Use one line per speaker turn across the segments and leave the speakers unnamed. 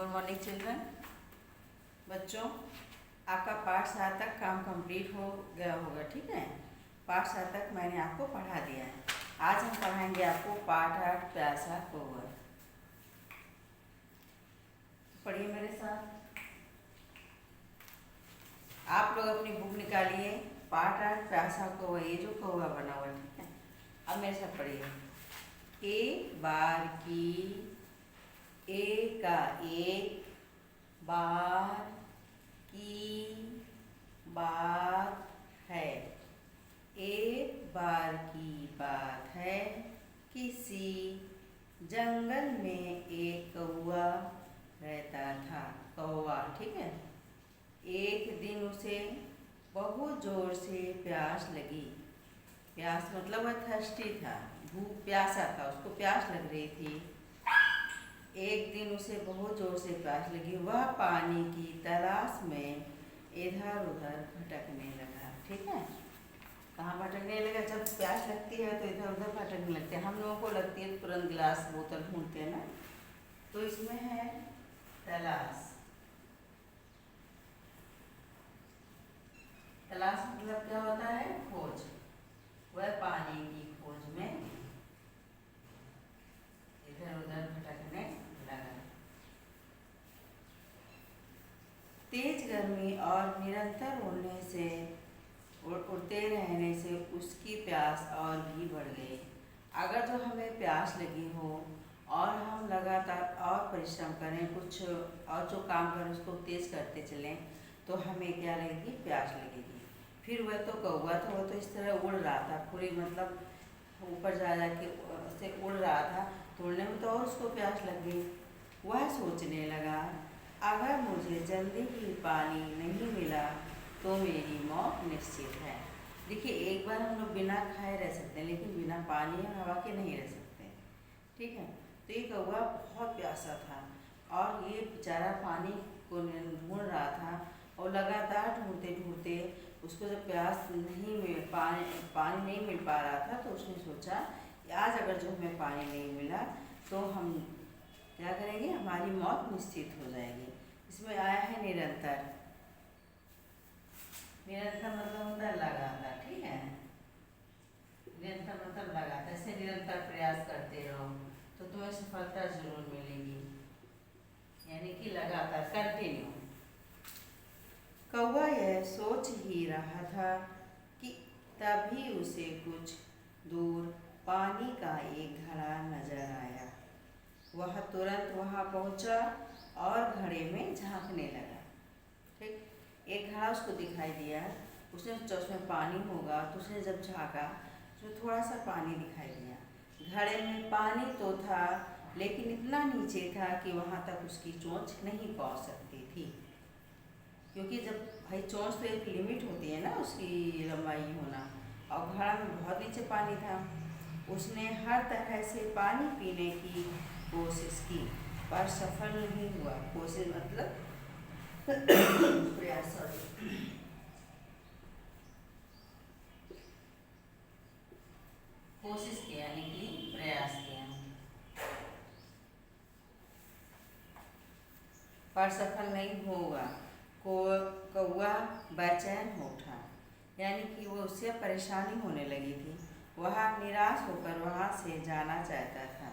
Good morning children. बच्चों, आपका पाठ 7 तक काम कंप्लीट हो गया होगा, ठीक है। पाठ 7 तक मैंने आपको पढ़ा दिया है। आज हम पढ़ाएंगे आपको पाठ 8 प्यासा कौआ। पढ़िए मेरे साथ। आप लोग अपनी बुक निकालिए। पाठ 8 प्यासा कौआ, ये जो कौआ बना हुआ, ठीक है। अब मेरे साथ पढ़िए। एक बार की, ए का एक बार की बात है। एक बार की बात है, किसी जंगल में एक कौआ रहता था। कौआ, ठीक है। एक दिन उसे बहुत ज़ोर से प्यास लगी। प्यास मतलब वह थर्स्टी था, भूख प्यासा था, उसको प्यास लग रही थी। एक दिन उसे बहुत ज़ोर से प्यास लगी। वह पानी की तलाश में इधर उधर भटकने लगा, ठीक है। कहाँ भटकने लगा? जब प्यास लगती है तो इधर उधर भटकने लगते हैं। हम लोगों को लगती है तुरंत गिलास बोतल ढूंढते हैं ना, तो इसमें है तलाश। तलाश मतलब क्या होता है? खोज। वह पानी की खोज में इधर उधर भटकने लगा। तेज गर्मी और निरंतर उड़ते रहने से उसकी प्यास और भी बढ़ गई। अगर जो हमें प्यास लगी हो और हम लगातार और परिश्रम करें, कुछ और जो काम करें उसको तेज करते चलें, तो हमें क्या लगेगी? प्यास लगेगी। फिर वह तो कौवा था, वह तो इस तरह उड़ रहा था, पूरी मतलब ऊपर जा के से उड़ रहा था, तो उड़ने में तो और उसको प्यास लग गई। वह सोचने लगा, अगर मुझे जल्दी ही पानी नहीं मिला तो मेरी मौत निश्चित है। देखिए, एक बार हम लोग बिना खाए रह सकते हैं, लेकिन बिना पानी और हवा के नहीं रह सकते, ठीक है। तो ये कौवा बहुत प्यासा था और ये बेचारा पानी को ढूंढ रहा था, और लगातार ढूंढते ढूंढते उसको जब पानी नहीं मिल पा रहा था, तो उसने सोचा आज अगर जो हमें पानी नहीं मिला तो हम क्या करेंगे? हमारी मौत निश्चित हो जाएगी। इसमें आया है निरंतर। निरंतर मतलब होता है लगातार, ठीक है। निरंतर मतलब लगातार। ऐसे निरंतर प्रयास करते रहो तो तुम्हें सफलता जरूर मिलेगी, यानी कि लगातार, कंटिन्यू। कौवा यह सोच ही रहा था कि तभी उसे कुछ दूर पानी का एक घड़ा नजर आया। वह तुरंत वहां पहुंचा और घड़े में झांकने लगा, ठीक। एक घड़ा उसको दिखाई दिया। उसने सोचा उसमें पानी होगा, तो उसने जब झांका उसमें थोड़ा सा पानी दिखाई दिया। घड़े में पानी तो था, लेकिन इतना नीचे था कि वहां तक उसकी चोंच नहीं पहुंच सकती थी, क्योंकि जब भाई चोंच तो एक लिमिट होती है ना उसकी लंबाई होना, और घड़ा में बहुत नीचे पानी था। उसने हर तरह से पानी पीने की कोशिश की, पर सफल नहीं हुआ। कोशिश मतलब प्रयास, कोशिश किया, यानी कि प्रयास किया, पर सफल नहीं होगा। कौवा बेचैन हो उठा, यानी कि वो उससे परेशानी होने लगी थी। वह निराश होकर वहाँ से जाना चाहता था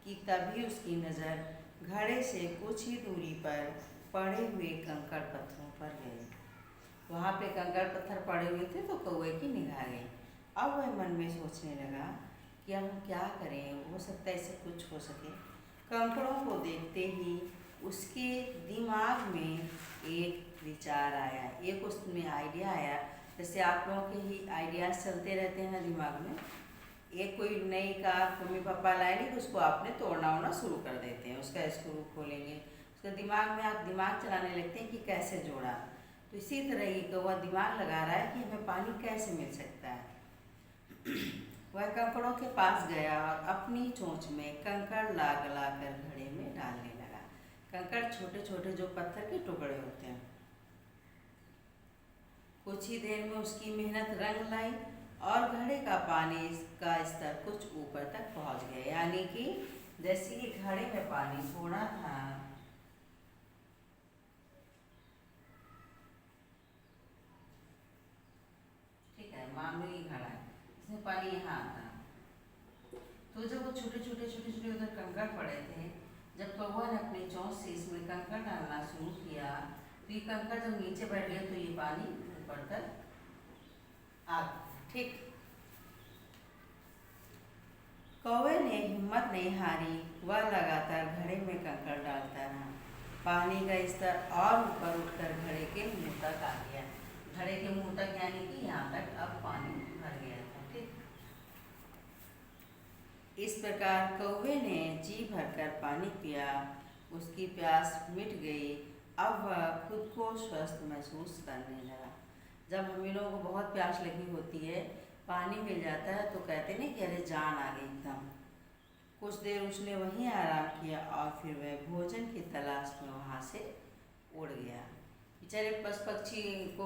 कि तभी उसकी नज़र घड़े से कुछ ही दूरी पर पड़े हुए कंकड़ पत्थरों पर गई। वहाँ पे कंकड़ पत्थर पड़े हुए थे तो कौवे की निगाह गई। अब वह मन में सोचने लगा कि अब हम क्या करें, हो सकता है इससे कुछ हो सके। कंकड़ों को देखते ही उसके दिमाग में एक विचार आया, एक उसमें आइडिया आया। जैसे आप लोगों के ही आइडियाज़ चलते रहते हैं ना दिमाग में। एक कोई नई कार मम्मी पापा लाएंगे तो उसको आपने तोड़ना वोड़ना शुरू कर देते हैं, उसका स्क्रू खोलेंगे, उसके दिमाग में आप दिमाग चलाने लगते हैं कि कैसे जोड़ा। तो इसी तरह ये कौवा दिमाग लगा रहा है कि हमें पानी कैसे मिल सकता है। वह कंकड़ों के पास गया और अपनी चोंच में कंकड़ ला गला कर घड़े में डालने लगा। कंकड़ छोटे छोटे जो पत्थर के टुकड़े होते हैं। कुछ ही देर में उसकी मेहनत रंग लाई और घड़े का पानी का स्तर कुछ ऊपर तक पहुंच गया, यानी कि जैसे कि घड़े में पानी थोड़ा था, छोटे छोटे उधर कंकड़ पड़े थे। जब कौवा ने अपनी चोंच से इसमें कंकड़ डालना शुरू किया तो ये कंकड़ जब नीचे बैठ गया तो ये पानी ऊपर तक आ गया। ठीक, कौवे ने हिम्मत नहीं हारी, वह लगातार घड़े में कंकड़ डालता रहा। पानी का स्तर और ऊपर उठकर घड़े के मुंह तक आ गया। घड़े के मुंह तक यानी कि यहाँ तक अब पानी भर गया था। ठीक, इस प्रकार कौवे ने जी भरकर पानी पिया, उसकी प्यास मिट गई। अब वह खुद को स्वस्थ महसूस करने लगा। जब हम लोगों को बहुत प्यास लगी होती है, पानी मिल जाता है तो कहते नहीं कि अरे जान आ गई एकदम। कुछ देर उसने वहीं आराम किया और फिर वह भोजन की तलाश में वहाँ से उड़ गया। बेचारे पक्षियों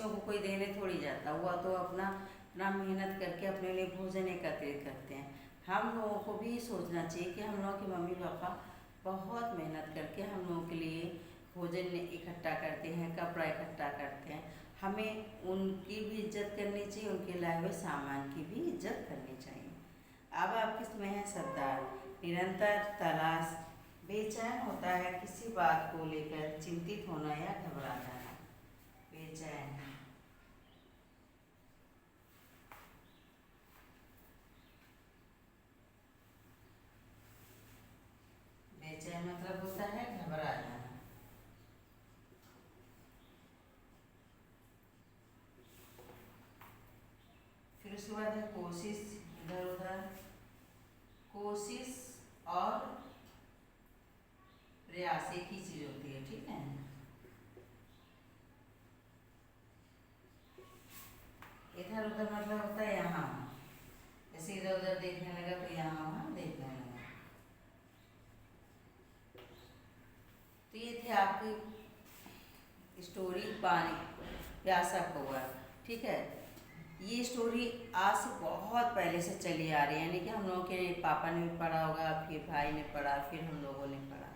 को कोई देने थोड़ी जाता, हुआ तो अपना मेहनत करके अपने लिए भोजन एकत्रित करते हैं। हम लोगों को भी सोचना चाहिए कि हम लोगों के मम्मी पापा बहुत मेहनत करके हम लोगों के लिए भोजन इकट्ठा करते हैं, कपड़ा इकट्ठा करते हैं। हमें उनकी भी इज्जत करनी चाहिए, उनके लाए हुए सामान की भी इज्जत करनी चाहिए। अब आप किसमें है सरदार? निरंतर तलाश, बेचैन होता है किसी बात को लेकर, चिंतित होना या घबरा जाना। बेचैन, बेचैन मतलब होता है घबरा जाना। फिर उसके बाद है कोशिश, इधर उधर, कोशिश और प्रयास एक ही चीज होती है। ठीक है, इधर उधर मतलब होता है यहाँ, जैसे इधर उधर देखने लगा तो यहाँ वहाँ देखने लगा। तो ये थे आपकी स्टोरी पानी प्यासा कौवा। ठीक है, ये स्टोरी आज से बहुत पहले से चली आ रही है, यानी कि हम लोगों के पापा ने भी पढ़ा होगा, फिर भाई ने पढ़ा, फिर हम लोगों ने पढ़ा।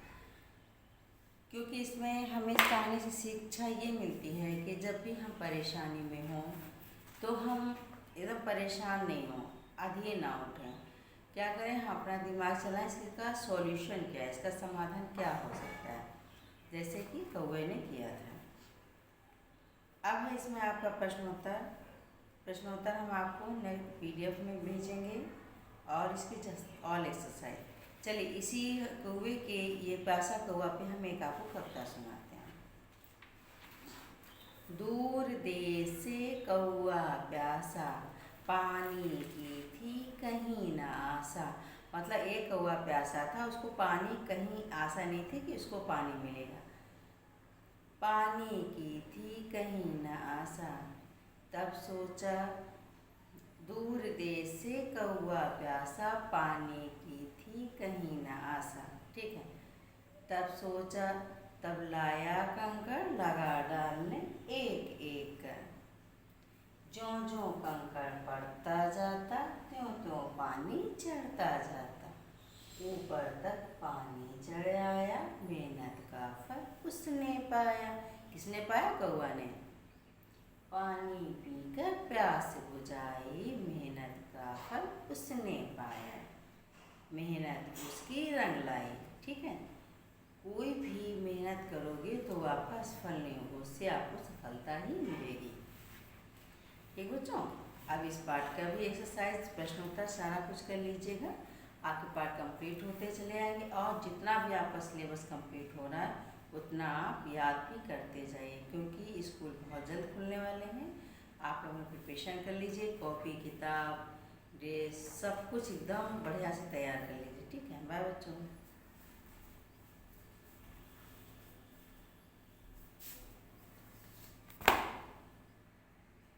क्योंकि इसमें हमें इस कहानी से शिक्षा ये मिलती है कि जब भी हम परेशानी में हों तो हम एकदम परेशान नहीं हों, आधिए ना उठें। क्या करें, हम अपना दिमाग चलाएं, इसका सॉल्यूशन क्या है, इसका समाधान क्या हो सकता है, जैसे कि कौवे ने किया था। अब है इसमें आपका प्रश्नोत्तर हम आपको नेक्स्ट PDF में भेजेंगे और इसकी जस्ट ऑल एक्सरसाइज। चलिए, इसी कौवे के ये प्यासा कौवा पे हम एक आपको कविता सुनाते हैं। दूर देश से कौवा प्यासा, पानी की थी कहीं न आशा। मतलब एक कौवा प्यासा था, उसको पानी कहीं आशा नहीं थी कि उसको पानी मिलेगा। पानी की थी कहीं न आशा, तब सोचा दूर देश से कौवा प्यासा, पानी की थी कहीं न आशा। ठीक है, तब सोचा, तब लाया कंकड़ लगा डालने एक एक कर। ज्यों ज्यों कंकड़ पड़ता जाता, त्यों त्यों पानी चढ़ता जाता। ऊपर तक पानी चढ़ आया, मेहनत का फल उसने पाया। किसने पाया? कौवा ने। पानी पीकर प्यास बुझाई, मेहनत का फल उसने पाया। मेहनत उसकी रंग लाई। ठीक है, कोई भी मेहनत करोगे तो आपका सफल नहीं होगा, उससे आपको सफलता ही मिलेगी। ठीक बच्चों, अब इस पाठ का भी एक्सरसाइज प्रश्नोत्तर सारा कुछ कर लीजिएगा। आपके पाठ कंप्लीट होते चले आएंगे और जितना भी आपका सिलेबस कंप्लीट हो रहा है उतना आप याद भी करते जाइए, क्योंकि स्कूल बहुत जल्द खुलने वाले हैं। आप लोगों ने प्रिपरेशन कर लीजिए, कॉपी किताब ड्रेस सब कुछ एकदम बढ़िया से तैयार कर लीजिए। ठीक है, बाय बच्चों।